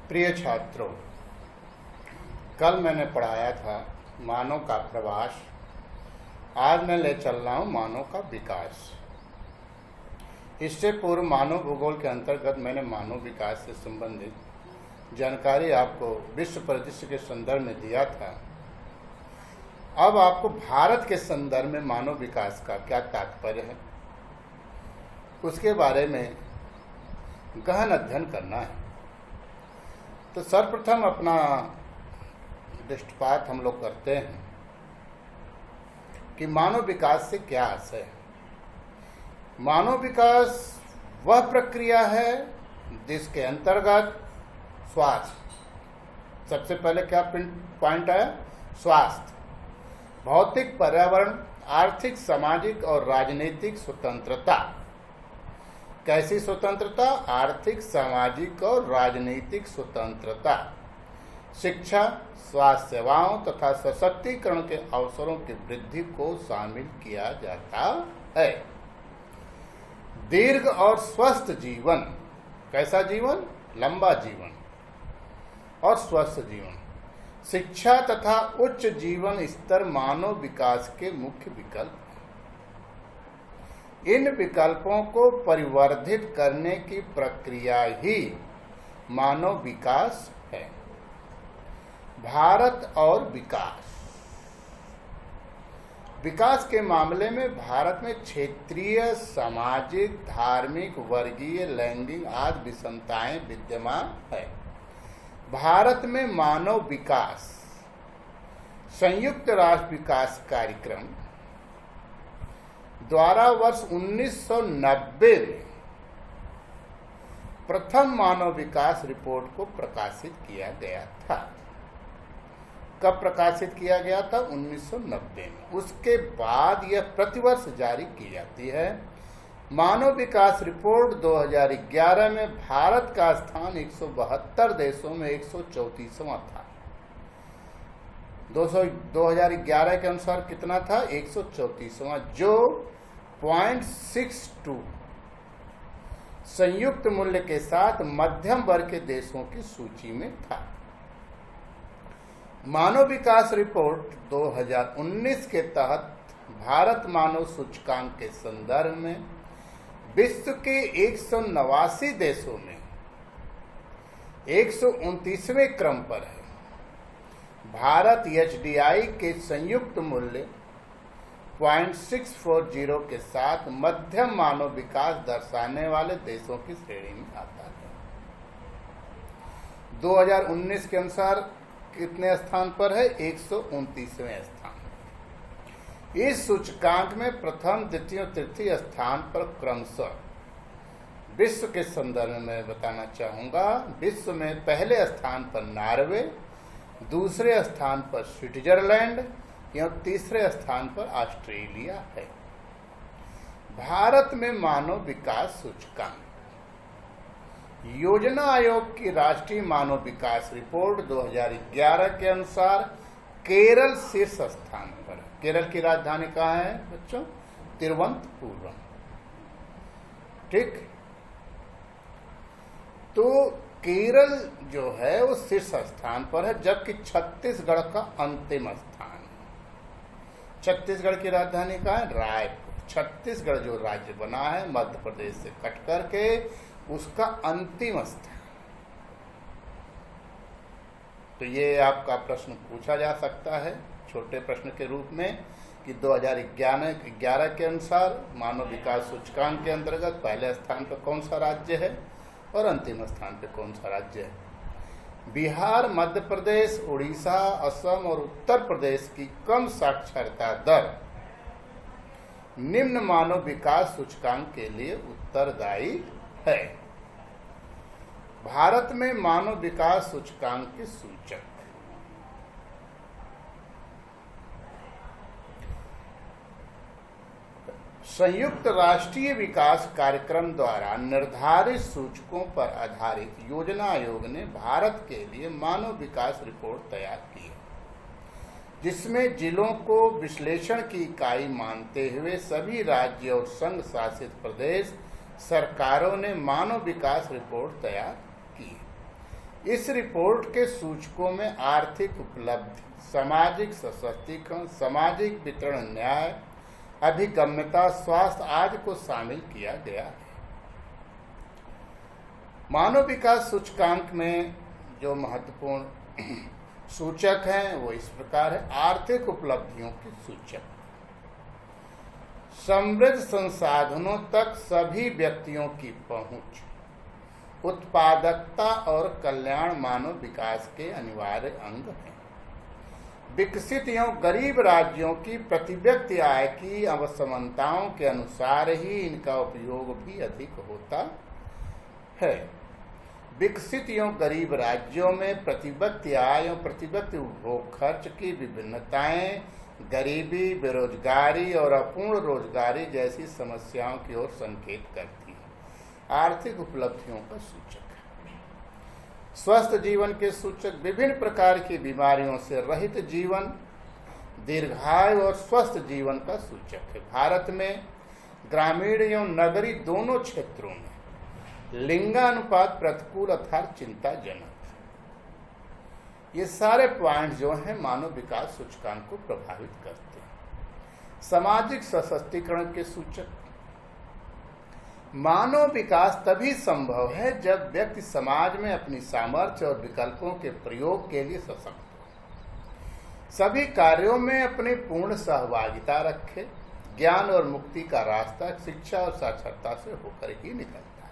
प्रिय छात्रों, कल मैंने पढ़ाया था मानव का प्रवास। आज मैं ले चल रहा हूँ मानव का विकास। इससे पूर्व मानव भूगोल के अंतर्गत मैंने मानव विकास से संबंधित जानकारी आपको विश्व परिदृश्य के संदर्भ में दिया था। अब आपको भारत के संदर्भ में मानव विकास का क्या तात्पर्य है, उसके बारे में गहन अध्ययन करना है। तो सर्वप्रथम अपना दृष्टिपात हम लोग करते हैं कि मानव विकास से क्या अर्थ है। मानव विकास वह प्रक्रिया है जिसके अंतर्गत स्वास्थ्य, सबसे पहले क्या पॉइंट है, स्वास्थ्य, भौतिक, पर्यावरण, आर्थिक, सामाजिक और राजनीतिक स्वतंत्रता। कैसी स्वतंत्रता? आर्थिक, सामाजिक और राजनीतिक स्वतंत्रता, शिक्षा, स्वास्थ्य सेवाओं तथा सशक्तिकरण के अवसरों की वृद्धि को शामिल किया जाता है। दीर्घ और स्वस्थ जीवन, कैसा जीवन? लंबा जीवन और स्वस्थ जीवन, शिक्षा तथा उच्च जीवन स्तर मानव विकास के मुख्य विकल्प। इन विकल्पों को परिवर्धित करने की प्रक्रिया ही मानव विकास है। भारत और विकास। विकास के मामले में भारत में क्षेत्रीय, सामाजिक, धार्मिक, वर्गीय, लैंगिक आदि विषमताएं विद्यमान है। भारत में मानव विकास संयुक्त राष्ट्र विकास कार्यक्रम द्वारा वर्ष 1990 में प्रथम मानव विकास रिपोर्ट को प्रकाशित किया गया था। कब प्रकाशित किया गया था? 1990 में। उसके बाद यह प्रतिवर्ष जारी की जाती है। मानव विकास रिपोर्ट 2011 में भारत का स्थान 172 देशों में 134वां था। 2011 के अनुसार कितना था? 134वां, जो 0.62 संयुक्त मूल्य के साथ मध्यम वर्ग के देशों की सूची में था। मानव विकास रिपोर्ट 2019 के तहत भारत मानव सूचकांक के संदर्भ में विश्व के 189 देशों में 129वें क्रम पर है। भारत HDI के संयुक्त मूल्य 0.640 के साथ मध्यम मानव विकास दर्शाने वाले देशों की श्रेणी में आता है। 2019 के अनुसार कितने स्थान पर है? 129वें स्थान। इस सूचकांक में प्रथम, द्वितीय और तृतीय स्थान पर क्रमशः विश्व के संदर्भ में बताना चाहूंगा। विश्व में पहले स्थान पर नॉर्वे, दूसरे स्थान पर स्विट्जरलैंड एवं तीसरे स्थान पर ऑस्ट्रेलिया है। भारत में मानव विकास सूचकांक। योजना आयोग की राष्ट्रीय मानव विकास रिपोर्ट 2011 के अनुसार केरल शीर्ष स्थान पर। केरल की राजधानी कहाँ है बच्चों? तिरुवनंतपुरम। ठीक, तो केरल जो है वो शीर्ष स्थान पर है, जबकि छत्तीसगढ़ का अंतिम स्थान है। छत्तीसगढ़ की राजधानी कहाँ है? रायपुर। छत्तीसगढ़ जो राज्य बना है मध्य प्रदेश से कट करके, उसका अंतिम स्थान। तो ये आपका प्रश्न पूछा जा सकता है छोटे प्रश्न के रूप में कि 2011 के अनुसार मानव विकास सूचकांक के अंतर्गत पहले स्थान पर कौन सा राज्य है और अंतिम स्थान पर कौन सा राज्य है। बिहार, मध्य प्रदेश, उड़ीसा, असम और उत्तर प्रदेश की कम साक्षरता दर निम्न मानव विकास सूचकांक के लिए उत्तरदायी है। भारत में मानव विकास सूचकांक के सूचक। संयुक्त राष्ट्रीय विकास कार्यक्रम द्वारा निर्धारित सूचकों पर आधारित योजना आयोग ने भारत के लिए मानव विकास रिपोर्ट तैयार की है, जिसमें जिलों को विश्लेषण की इकाई मानते हुए सभी राज्य और संघ शासित प्रदेश सरकारों ने मानव विकास रिपोर्ट तैयार की। इस रिपोर्ट के सूचकों में आर्थिक उपलब्धि, सामाजिक सशक्तिकरण, सामाजिक वितरण न्याय, अभिगम्यता, स्वास्थ्य आदि को शामिल किया गया है। मानव विकास सूचकांक में जो महत्वपूर्ण सूचक हैं वो इस प्रकार है। आर्थिक उपलब्धियों के सूचक, समृद्ध संसाधनों तक सभी व्यक्तियों की पहुंच, उत्पादकता और कल्याण मानव विकास के अनिवार्य अंग हैं। विकसित एवं गरीब राज्यों की प्रति व्यक्ति आय की असमानताओं के अनुसार ही इनका उपयोग भी अधिक होता है। विकसित एवं गरीब राज्यों में प्रति व्यक्ति आय एवं प्रति व्यक्ति उपभोग खर्च की विभिन्नताएं गरीबी, बेरोजगारी और अपूर्ण रोजगारी जैसी समस्याओं की ओर संकेत करती है। आर्थिक उपलब्धियों का सूचक है। स्वस्थ जीवन के सूचक, विभिन्न प्रकार की बीमारियों से रहित जीवन, दीर्घायु और स्वस्थ जीवन का सूचक है। भारत में ग्रामीण एवं नगरीय दोनों क्षेत्रों में लिंगानुपात प्रतिकूल अर्थात चिंताजनक। ये सारे पॉइंट जो हैं मानव विकास सूचकांक को प्रभावित करते हैं। सामाजिक सशक्तिकरण के सूचक, मानव विकास तभी संभव है जब व्यक्ति समाज में अपनी सामर्थ्य और विकल्पों के प्रयोग के लिए सशक्त हो, सभी कार्यों में अपनी पूर्ण सहभागिता रखे। ज्ञान और मुक्ति का रास्ता शिक्षा और साक्षरता से होकर ही निकलता है।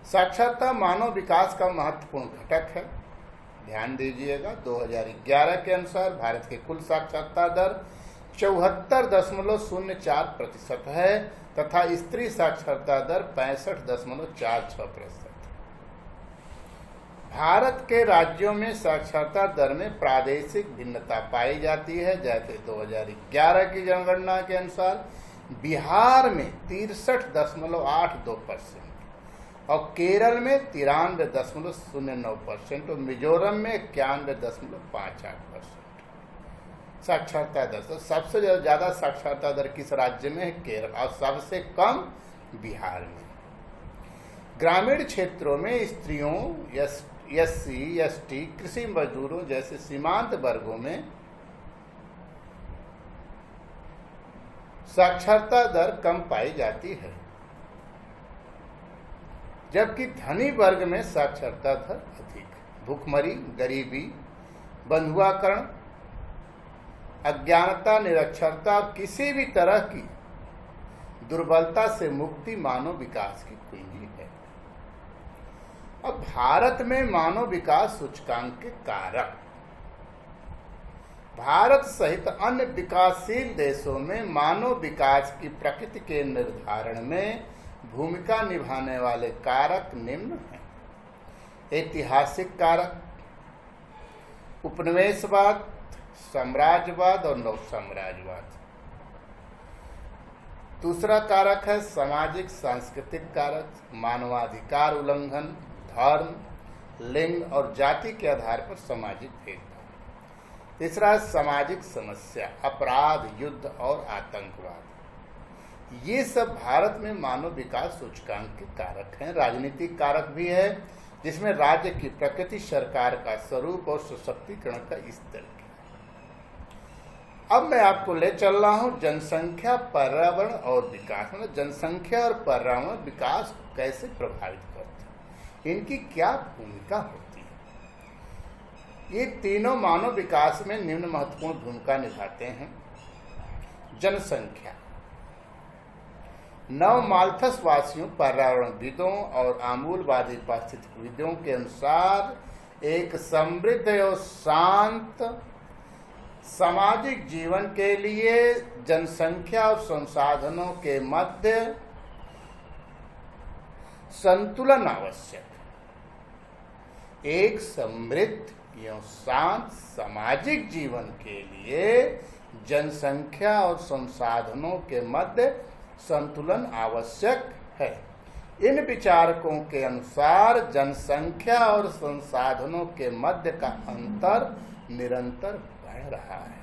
साक्षरता मानव विकास का महत्वपूर्ण घटक है। ध्यान दीजिएगा, 2011 के अनुसार भारत की कुल साक्षरता दर 74.04% है तथा स्त्री साक्षरता दर 65.46%। भारत के राज्यों में साक्षरता दर में प्रादेशिक भिन्नता पाई जाती है। जैसे 2011 की जनगणना के अनुसार बिहार में 63.82% और केरल में 93.09% और मिजोरम में 91.58% साक्षरता दर। तो सबसे ज्यादा साक्षरता दर किस राज्य में है? केरल। और सबसे कम बिहार में। ग्रामीण क्षेत्रों में स्त्रियों, SC, ST, कृषि मजदूरों जैसे सीमांत वर्गों में साक्षरता दर कम पाई जाती है, जबकि धनी वर्ग में साक्षरता दर अधिक। भूखमरी, गरीबी, बंधुआकरण, अज्ञानता, निरक्षरता और किसी भी तरह की दुर्बलता से मुक्ति मानव विकास की कुंजी है। अब भारत में मानव विकास सूचकांक के कारक, भारत सहित अन्य विकासशील देशों में मानव विकास की प्रकृति के निर्धारण में भूमिका निभाने वाले कारक निम्न हैं। ऐतिहासिक कारक, उपनिवेशवाद, साम्राज्यवाद और नव साम्राज्यवाद। दूसरा कारक है सामाजिक सांस्कृतिक कारक, मानवाधिकार उल्लंघन, धर्म, लिंग और जाति के आधार पर सामाजिक भेदभाव। तीसरा सामाजिक समस्या, अपराध, युद्ध और आतंकवाद। ये सब भारत में मानव विकास सूचकांक के कारक हैं। राजनीतिक कारक भी है, जिसमें राज्य की प्रकृति, सरकार का स्वरूप और सशक्तिकरण का स्तर। अब मैं आपको ले चल रहा हूं जनसंख्या, पर्यावरण और विकास। मतलब जनसंख्या और पर्यावरण विकास को कैसे प्रभावित करते हैं, इनकी क्या भूमिका होती है। ये तीनों मानव विकास में निम्न महत्वपूर्ण भूमिका निभाते हैं। जनसंख्या, नव माल्थस वासियों, पर्यावरणविदों और आमूलवादी पारिस्थितिकविदों के अनुसार एक समृद्ध और शांत सामाजिक जीवन के लिए जनसंख्या और संसाधनों के मध्य संतुलन आवश्यक। एक समृद्ध एवं शांत सामाजिक जीवन के लिए जनसंख्या और संसाधनों के मध्य संतुलन आवश्यक है। इन विचारकों के अनुसार जनसंख्या और संसाधनों के मध्य का अंतर निरंतर बढ़ रहा है।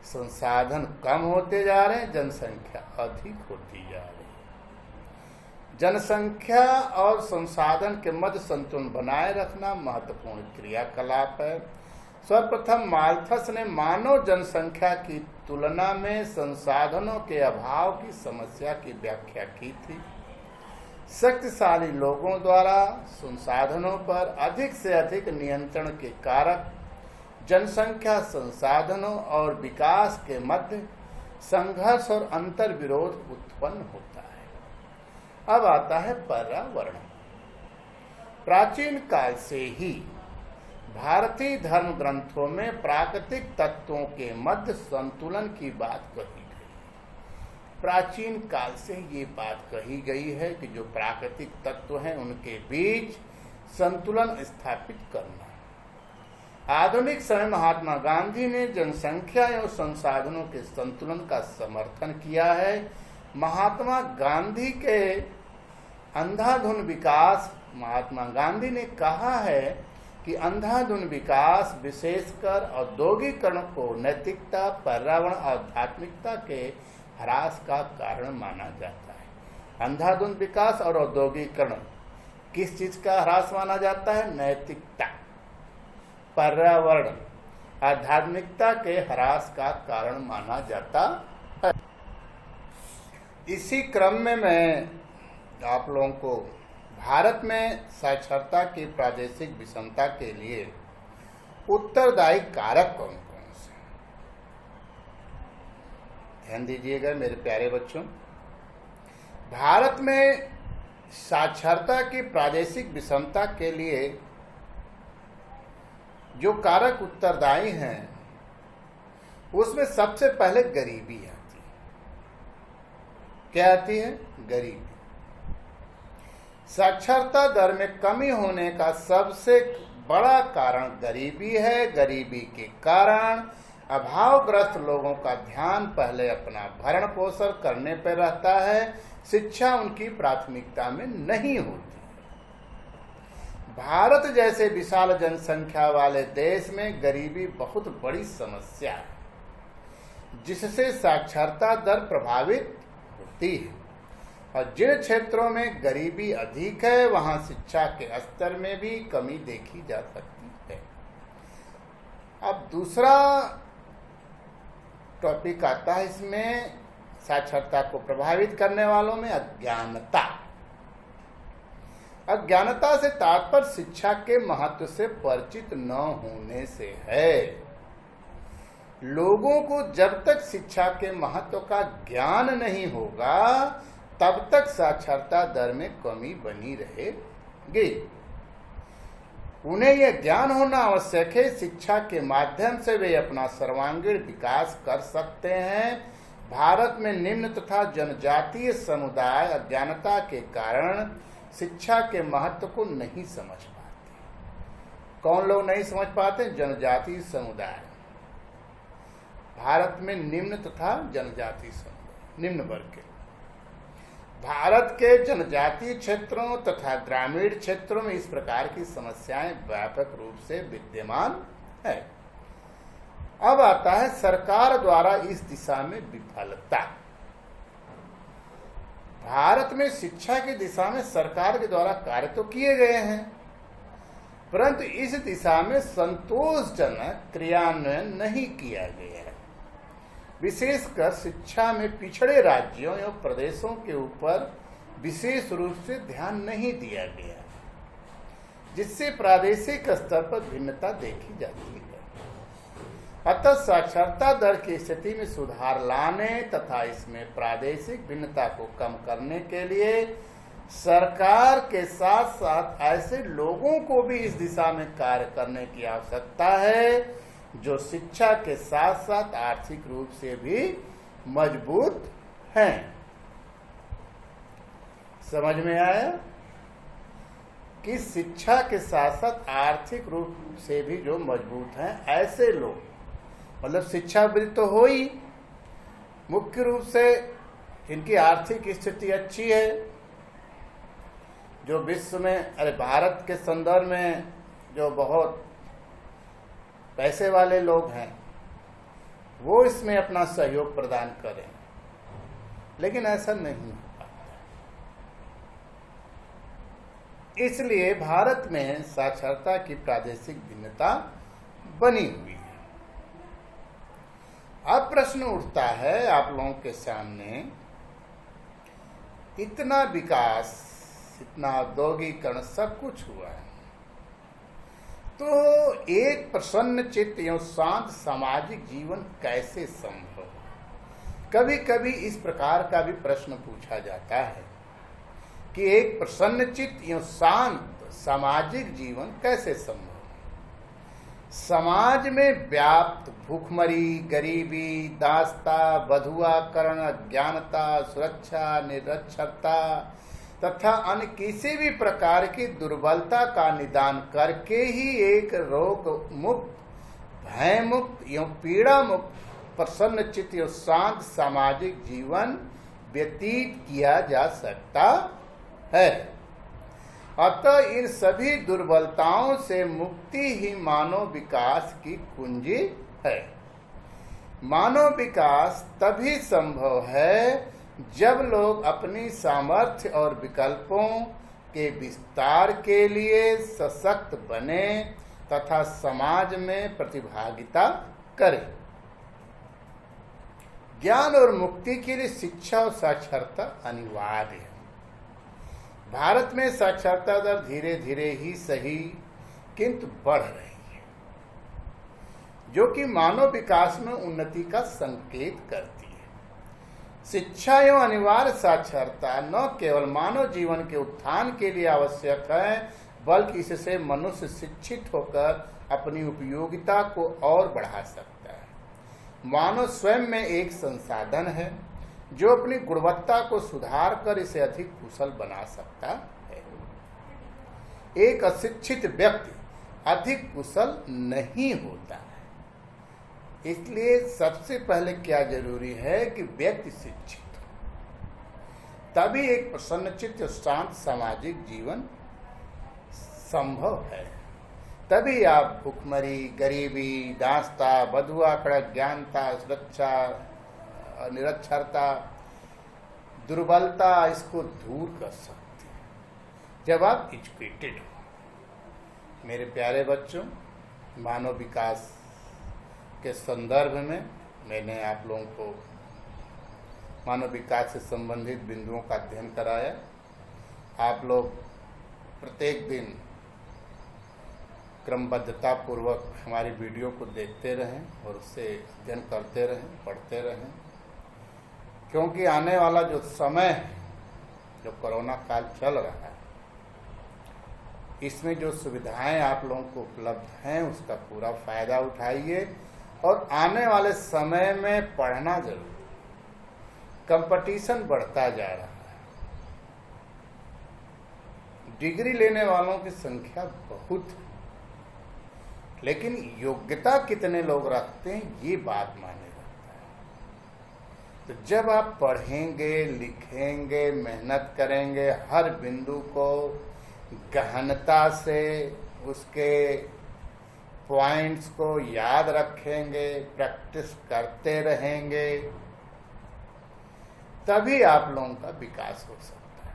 संसाधन कम होते जा रहे हैं, जनसंख्या अधिक होती जा रही है। जनसंख्या और संसाधन के मध्य संतुलन बनाए रखना महत्वपूर्ण क्रियाकलाप है। सर्वप्रथम माल्थस ने मानव जनसंख्या की तुलना में संसाधनों के अभाव की समस्या की व्याख्या की थी। शक्तिशाली लोगों द्वारा संसाधनों पर अधिक से अधिक नियंत्रण के कारक जनसंख्या, संसाधनों और विकास के मध्य संघर्ष और अंतर विरोध उत्पन्न होता है। अब आता है पर्यावरण। प्राचीन काल से ही भारतीय धर्म ग्रंथों में प्राकृतिक तत्वों के मध्य संतुलन की बात कही गई। प्राचीन काल से ये बात कही गई है कि जो प्राकृतिक तत्व हैं उनके बीच संतुलन स्थापित करना। आधुनिक समय महात्मा गांधी ने जनसंख्या एवं संसाधनों के संतुलन का समर्थन किया है। महात्मा गांधी के अंधाधुन विकास, महात्मा गांधी ने कहा है कि अंधाधुन विकास विशेषकर औद्योगिकरण को नैतिकता, पर्यावरण और आध्यात्मिकता के ह्रास का कारण माना जाता है। अंधाधुन विकास और औद्योगिकरण किस चीज का ह्रास माना जाता है? नैतिकता, पर्यावरण, आध्यात्मिकता के ह्रास का कारण माना जाता है। इसी क्रम में मैं आप लोगों को भारत में साक्षरता की प्रादेशिक विषमता के लिए उत्तरदायी कारक कौन कौन से, ध्यान दीजिएगा मेरे प्यारे बच्चों। भारत में साक्षरता की प्रादेशिक विषमता के लिए जो कारक उत्तरदायी हैं उसमें सबसे पहले गरीबी आती है। क्या आती है? गरीबी। साक्षरता दर में कमी होने का सबसे बड़ा कारण गरीबी है। गरीबी के कारण अभावग्रस्त लोगों का ध्यान पहले अपना भरण पोषण करने पर रहता है, शिक्षा उनकी प्राथमिकता में नहीं होती। भारत जैसे विशाल जनसंख्या वाले देश में गरीबी बहुत बड़ी समस्या है, जिससे साक्षरता दर प्रभावित होती है। और जिन क्षेत्रों में गरीबी अधिक है वहां शिक्षा के स्तर में भी कमी देखी जा सकती है। अब दूसरा टॉपिक आता है इसमें साक्षरता को प्रभावित करने वालों में अज्ञानता। अज्ञानता से तात्पर्य शिक्षा के महत्व से परिचित न होने से है। लोगों को जब तक शिक्षा के महत्व का ज्ञान नहीं होगा तब तक साक्षरता दर में कमी बनी रहेगी। उन्हें यह ज्ञान होना आवश्यक है, शिक्षा के माध्यम से वे अपना सर्वांगीण विकास कर सकते हैं। भारत में निम्न तथा जनजातीय समुदाय अज्ञानता के कारण शिक्षा के महत्व को नहीं समझ पाते। कौन लोग नहीं समझ पाते? जनजातीय समुदाय। भारत में निम्न तथा जनजातीय समुदाय, निम्न वर्ग के। भारत के जनजातीय क्षेत्रों तथा ग्रामीण क्षेत्रों में इस प्रकार की समस्याएं व्यापक रूप से विद्यमान है। अब आता है सरकार द्वारा इस दिशा में विफलता। भारत में शिक्षा की दिशा में सरकार के द्वारा कार्य तो किए गए हैं, परंतु इस दिशा में संतोषजनक क्रियान्वयन नहीं किया गया है। विशेषकर शिक्षा में पिछड़े राज्यों एवं प्रदेशों के ऊपर विशेष रूप से ध्यान नहीं दिया गया, जिससे प्रादेशिक स्तर पर भिन्नता देखी जाती है। अतः साक्षरता दर की स्थिति में सुधार लाने तथा इसमें प्रादेशिक भिन्नता को कम करने के लिए सरकार के साथ साथ ऐसे लोगों को भी इस दिशा में कार्य करने की आवश्यकता है जो शिक्षा के साथ साथ आर्थिक रूप से भी मजबूत हैं। समझ में आया कि शिक्षा के साथ साथ आर्थिक रूप से भी जो मजबूत हैं ऐसे लोग, मतलब शिक्षावृत्त तो हो ही, मुख्य रूप से इनकी आर्थिक स्थिति अच्छी है, जो विश्व में भारत के संदर्भ में जो बहुत पैसे वाले लोग हैं वो इसमें अपना सहयोग प्रदान करें, लेकिन ऐसा नहीं हो पाता। इसलिए भारत में साक्षरता की प्रादेशिक भिन्नता बनी हुई है। अब प्रश्न उठता है आप लोगों के सामने, इतना विकास, इतना औद्योगिकरण, सब कुछ हुआ है, तो एक प्रसन्न चित्त एवं शांत सामाजिक जीवन कैसे संभव? कभी कभी इस प्रकार का भी प्रश्न पूछा जाता है कि एक प्रसन्न चित्त एवं शांत सामाजिक जीवन कैसे संभव? समाज में व्याप्त भूखमरी, गरीबी, दासता, बधुआकरण, अज्ञानता, सुरक्षा, निरक्षरता तथा अन्य किसी भी प्रकार की दुर्बलता का निदान करके ही एक रोग मुक्त, भय मुक्त एवं पीड़ा मुक्त, प्रसन्न चित्त एवं शांत सामाजिक जीवन व्यतीत किया जा सकता है। अतः इन सभी दुर्बलताओं से मुक्ति ही मानव विकास की कुंजी है। मानव विकास तभी संभव है जब लोग अपनी सामर्थ्य और विकल्पों के विस्तार के लिए सशक्त बने तथा समाज में प्रतिभागिता करें। ज्ञान और मुक्ति के लिए शिक्षा और साक्षरता अनिवार्य है। भारत में साक्षरता दर धीरे धीरे ही सही किंतु बढ़ रही है, जो कि मानव विकास में उन्नति का संकेत करती है। शिक्षा एवं अनिवार्य साक्षरता न केवल मानव जीवन के उत्थान के लिए आवश्यक है, बल्कि इससे मनुष्य शिक्षित होकर अपनी उपयोगिता को और बढ़ा सकता है। मानव स्वयं में एक संसाधन है जो अपनी गुणवत्ता को सुधार कर इसे अधिक कुशल बना सकता है। एक अशिक्षित व्यक्ति अधिक कुशल नहीं होता है। इसलिए सबसे पहले क्या जरूरी है कि व्यक्ति शिक्षित हो, तभी एक प्रसन्नचित्त शांत सामाजिक जीवन संभव है। तभी आप भूखमरी, गरीबी, दासता, बधुआकड़, ज्ञानता, सुरक्षा, निरक्षरता, दुर्बलता इसको दूर कर सकते हैं जब आप एजुकेटेड हो। मेरे प्यारे बच्चों, मानव विकास के संदर्भ में मैंने आप लोगों को मानव विकास से संबंधित बिंदुओं का अध्ययन कराया। आप लोग प्रत्येक दिन क्रमबद्धता पूर्वक हमारी वीडियो को देखते रहें और उससे अध्ययन करते रहें, पढ़ते रहें, क्योंकि आने वाला जो समय है, जो कोरोना काल चल रहा है, इसमें जो सुविधाएं आप लोगों को उपलब्ध हैं उसका पूरा फायदा उठाइए और आने वाले समय में पढ़ना जरूर। कंपटीशन बढ़ता जा रहा है, डिग्री लेने वालों की संख्या बहुत है, लेकिन योग्यता कितने लोग रखते हैं ये बात माने रखता है। तो जब आप पढ़ेंगे, लिखेंगे, मेहनत करेंगे, हर बिंदु को गहनता से उसके पॉइंट्स को याद रखेंगे, प्रैक्टिस करते रहेंगे, तभी आप लोगों का विकास हो सकता है।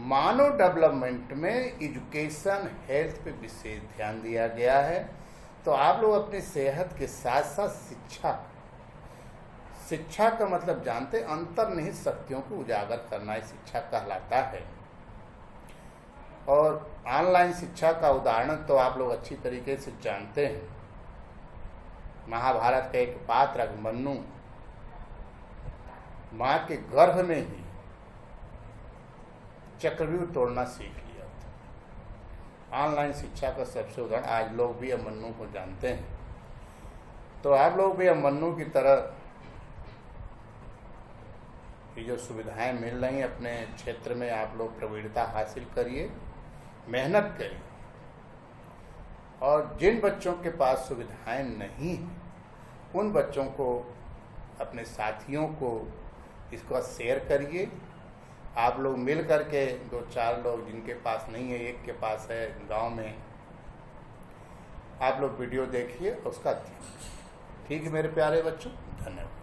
मानव डेवलपमेंट में एजुकेशन, हेल्थ पे विशेष ध्यान दिया गया है। तो आप लोग अपनी सेहत के साथ साथ शिक्षा का मतलब जानते, अंतर्निहित शक्तियों को उजागर करना ही शिक्षा कहलाता है। और ऑनलाइन शिक्षा का उदाहरण तो आप लोग अच्छी तरीके से जानते हैं। महाभारत का एक पात्र अभिमन्यु माँ के गर्भ में ही चक्रव्यूह तोड़ना सीख लिया था। ऑनलाइन शिक्षा का सबसे उदाहरण आज लोग भी अभिमन्यु को जानते हैं। तो आप लोग भी अभिमन्यु की तरह ये जो सुविधाएं मिल रही हैं अपने क्षेत्र में, आप लोग प्रवीणता हासिल करिए, मेहनत करिए। और जिन बच्चों के पास सुविधाएं नहीं हैं, उन बच्चों को, अपने साथियों को इसको शेयर करिए। आप लोग मिल करके 2-4 लोग जिनके पास नहीं है, एक के पास है गांव में, आप लोग वीडियो देखिए, उसका ठीक है मेरे प्यारे बच्चों, धन्यवाद।